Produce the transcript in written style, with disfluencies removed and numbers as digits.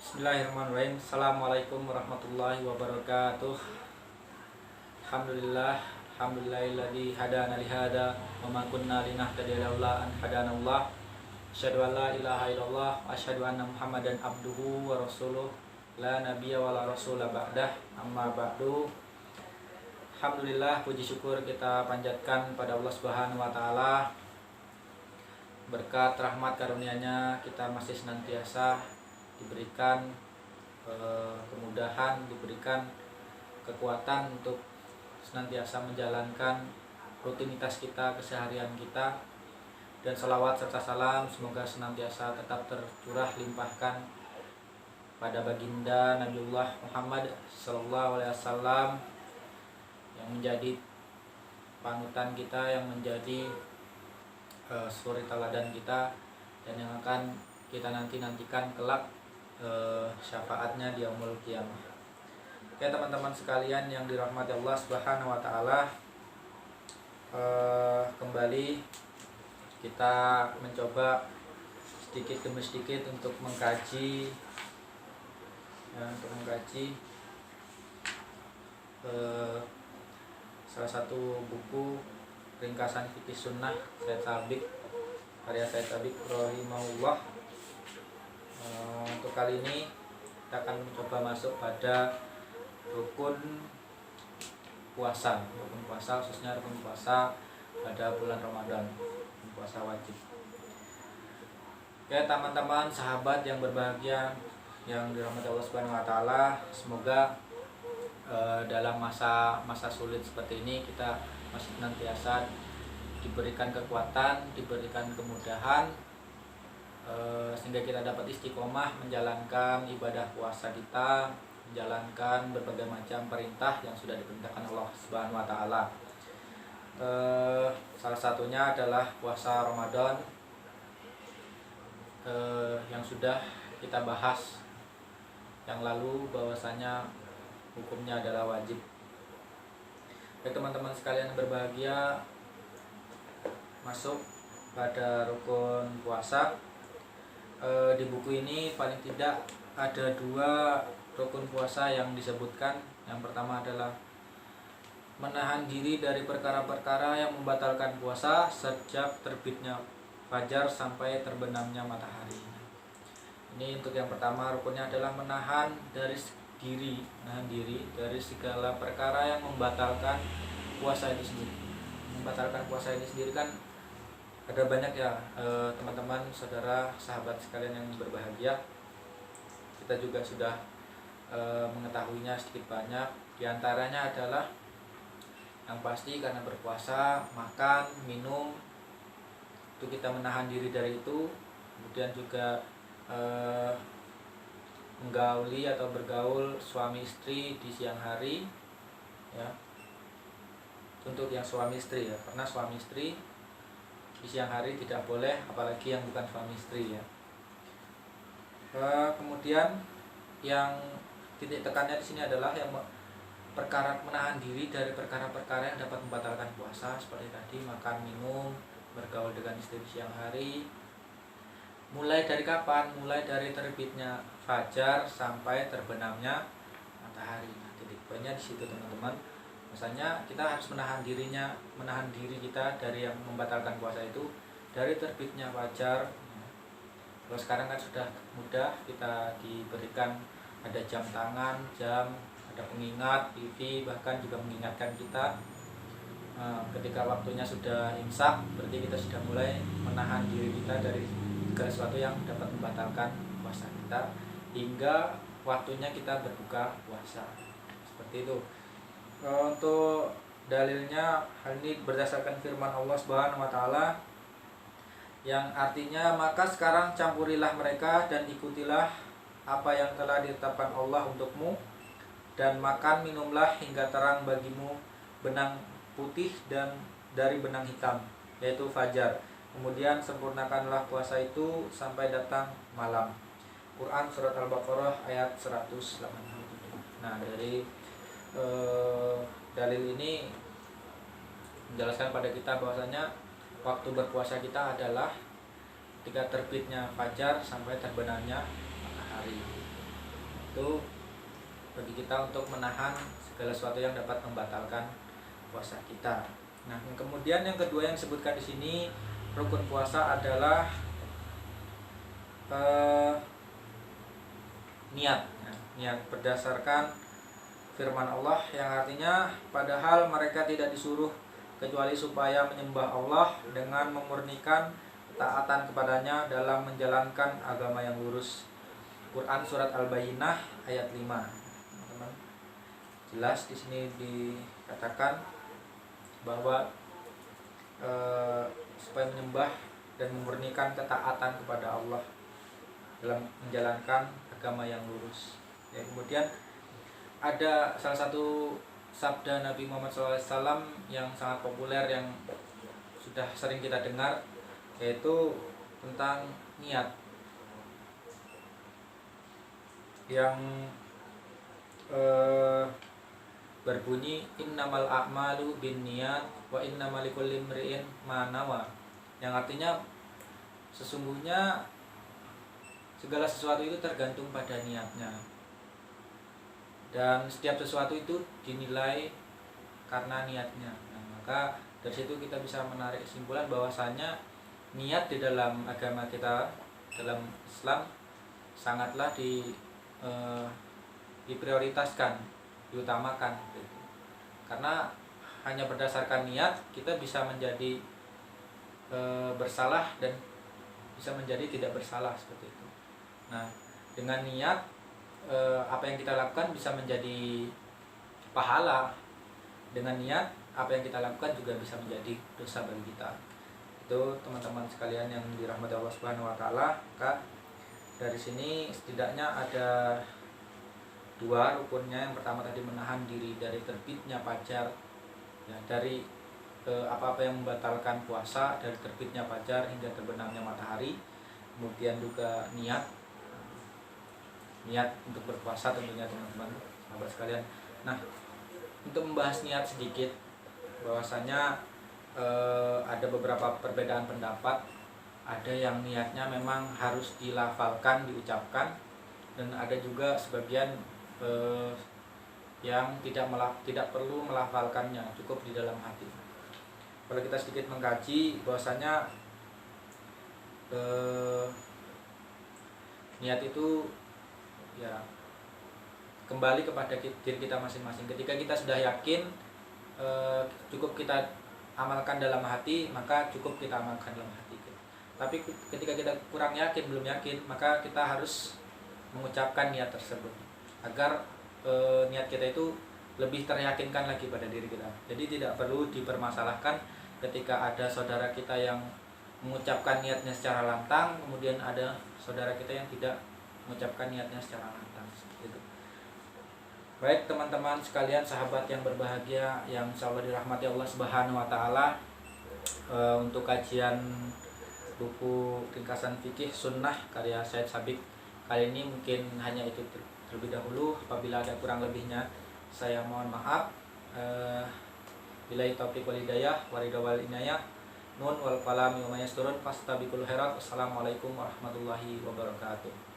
Bismillahirrahmanirrahim. Assalamualaikum warahmatullahi wabarakatuh. Alhamdulillah, alhamdulillahilladzi hadana li hada wa ma kunna linahtadiya laula an hadanallah. Asyhadu an la ilaha illallah wa asyhadu anna Muhammadan abduhu wa rasuluh. La nabiyya wa la rasula ba'dah. Amma ba'du. Alhamdulillah, puji syukur kita panjatkan pada Allah Subhanahu wa taala. Berkat rahmat karunia-Nya kita masih senantiasa diberikan kemudahan, diberikan kekuatan untuk senantiasa menjalankan rutinitas kita, keseharian kita, dan salawat serta salam semoga senantiasa tetap tercurah limpahkan pada baginda Nabiullah Muhammad Sallallahu Alaihi Wasallam yang menjadi panutan kita, yang menjadi suri teladan kita, dan yang akan kita nantikan kelak syafaatnya di yaumul qiyamah. Oke teman-teman sekalian yang dirahmati Allah Subhanahu wa taala, kembali kita mencoba sedikit demi sedikit untuk mengkaji salah satu buku ringkasan fikih sunnah Said Sabiq, karya Said Sabiq rahimahullah. Untuk kali ini kita akan mencoba masuk pada rukun puasa, khususnya rukun puasa pada bulan Ramadan, puasa wajib. Oke teman-teman sahabat yang berbahagia yang dirahmati Allah Subhanahu wa taala, semoga dalam masa sulit seperti ini kita masih senantiasa diberikan kekuatan, diberikan kemudahan, sehingga kita dapat istiqomah menjalankan ibadah puasa kita, menjalankan berbagai macam perintah yang sudah diperintahkan Allah Subhanahu wa taala. Salah satunya adalah puasa Ramadan yang sudah kita bahas yang lalu, bahwasanya hukumnya adalah wajib. Teman-teman sekalian yang berbahagia, masuk pada rukun puasa. Di buku ini paling tidak ada 2 rukun puasa yang disebutkan. Yang pertama adalah menahan diri dari perkara-perkara yang membatalkan puasa sejak terbitnya fajar sampai terbenamnya matahari. Ini untuk yang pertama, rukunnya adalah menahan diri dari segala perkara yang membatalkan puasa itu sendiri. Membatalkan puasa ini sendiri kan ada banyak ya, teman-teman, saudara, sahabat sekalian yang berbahagia. Kita juga sudah mengetahuinya sedikit banyak. Di antaranya adalah yang pasti karena berpuasa, makan, minum, itu kita menahan diri dari itu. Kemudian juga menggauli atau bergaul suami istri di siang hari, ya. Untuk yang suami istri ya, karena suami istri di siang hari tidak boleh, apalagi yang bukan suami istri ya. Kemudian yang titik tekannya di sini adalah yang perkara menahan diri dari perkara-perkara yang dapat membatalkan puasa, seperti tadi makan, minum, bergaul dengan istri di siang hari. Mulai dari kapan? Mulai dari terbitnya fajar sampai terbenamnya matahari. Nah, titik poinnya di situ teman-teman. Misalnya kita harus menahan diri kita dari yang membatalkan puasa itu dari terbitnya fajar. Kalau sekarang kan sudah mudah, kita diberikan ada jam tangan, ada pengingat, TV, bahkan juga mengingatkan kita ketika waktunya sudah imsak, berarti kita sudah mulai menahan diri kita dari segala sesuatu yang dapat membatalkan puasa kita hingga waktunya kita berbuka puasa. Seperti itu. Untuk dalilnya, hal ini berdasarkan firman Allah Subhanahu wa taala yang artinya, maka sekarang campurilah mereka dan ikutilah apa yang telah ditetapkan Allah untukmu, dan makan minumlah hingga terang bagimu benang putih dan dari benang hitam, yaitu fajar. Kemudian sempurnakanlah puasa itu sampai datang malam. Quran surat Al-Baqarah ayat 187. Nah, dari dalil ini menjelaskan pada kita bahwasanya waktu berpuasa kita adalah ketika terbitnya fajar sampai terbenamnya matahari. itu bagi kita untuk menahan segala sesuatu yang dapat membatalkan puasa kita. Nah, kemudian yang kedua yang disebutkan di sini rukun puasa adalah niat. Nah, niat berdasarkan firman Allah yang artinya padahal mereka tidak disuruh kecuali supaya menyembah Allah dengan memurnikan taatan kepadanya dalam menjalankan agama yang lurus. Quran surat Al-Bayyinah ayat 5. Teman-teman, jelas di sini dikatakan bahwa supaya menyembah dan memurnikan ketaatan kepada Allah dalam menjalankan agama yang lurus. Ya, kemudian ada salah satu sabda Nabi Muhammad SAW yang sangat populer yang sudah sering kita dengar, yaitu tentang niat, yang berbunyi innamal a'malu binniyat wa innamal likulli imri'in ma nawa, yang artinya sesungguhnya segala sesuatu itu tergantung pada niatnya, dan setiap sesuatu itu dinilai karena niatnya. Nah, maka dari situ kita bisa menarik kesimpulan bahwasanya niat di dalam agama kita, dalam Islam, sangatlah diprioritaskan, diutamakan gitu. Karena hanya berdasarkan niat kita bisa menjadi bersalah dan bisa menjadi tidak bersalah seperti itu. Nah, dengan niat apa yang kita lakukan bisa menjadi pahala, dengan niat apa yang kita lakukan juga bisa menjadi dosa bagi kita. Itu teman-teman sekalian yang dirahmati Allah Subhanahu wa taala. Maka dari sini setidaknya ada dua rukunnya. Yang pertama tadi menahan diri dari terbitnya fajar, ya, dari apa-apa yang membatalkan puasa, dari terbitnya fajar hingga terbenamnya matahari. Kemudian juga niat untuk berpuasa tentunya teman-teman sahabat sekalian. Nah, untuk membahas niat sedikit, bahwasanya ada beberapa perbedaan pendapat. Ada yang niatnya memang harus dilafalkan, diucapkan, dan ada juga sebagian yang tidak perlu melafalkannya, cukup di dalam hati. Kalau kita sedikit mengkaji, bahwasanya niat itu ya kembali kepada diri kita masing-masing. Ketika kita sudah yakin, cukup kita amalkan dalam hati, maka cukup kita amalkan dalam hati. Tapi ketika kita kurang yakin, belum yakin, maka kita harus mengucapkan niat tersebut agar niat kita itu lebih teryakinkan lagi pada diri kita. Jadi tidak perlu dipermasalahkan ketika ada saudara kita yang mengucapkan niatnya secara lantang, kemudian ada saudara kita yang tidak mengucapkan niatnya secara lantang. Gitu. Baik teman-teman sekalian, sahabat yang berbahagia yang insyaallah dirahmati Allah Subhanahu wa taala, untuk kajian buku ringkasan fikih sunnah karya Syed Sabiq kali ini mungkin hanya itu terlebih dahulu. Apabila ada kurang lebihnya saya mohon maaf. Billahi taufiq wal hidayah wa ridha wal inayah. Nun wal qalam wa ma yasturun fastabiqul khairat. Wassalamualaikum warahmatullahi wabarakatuh.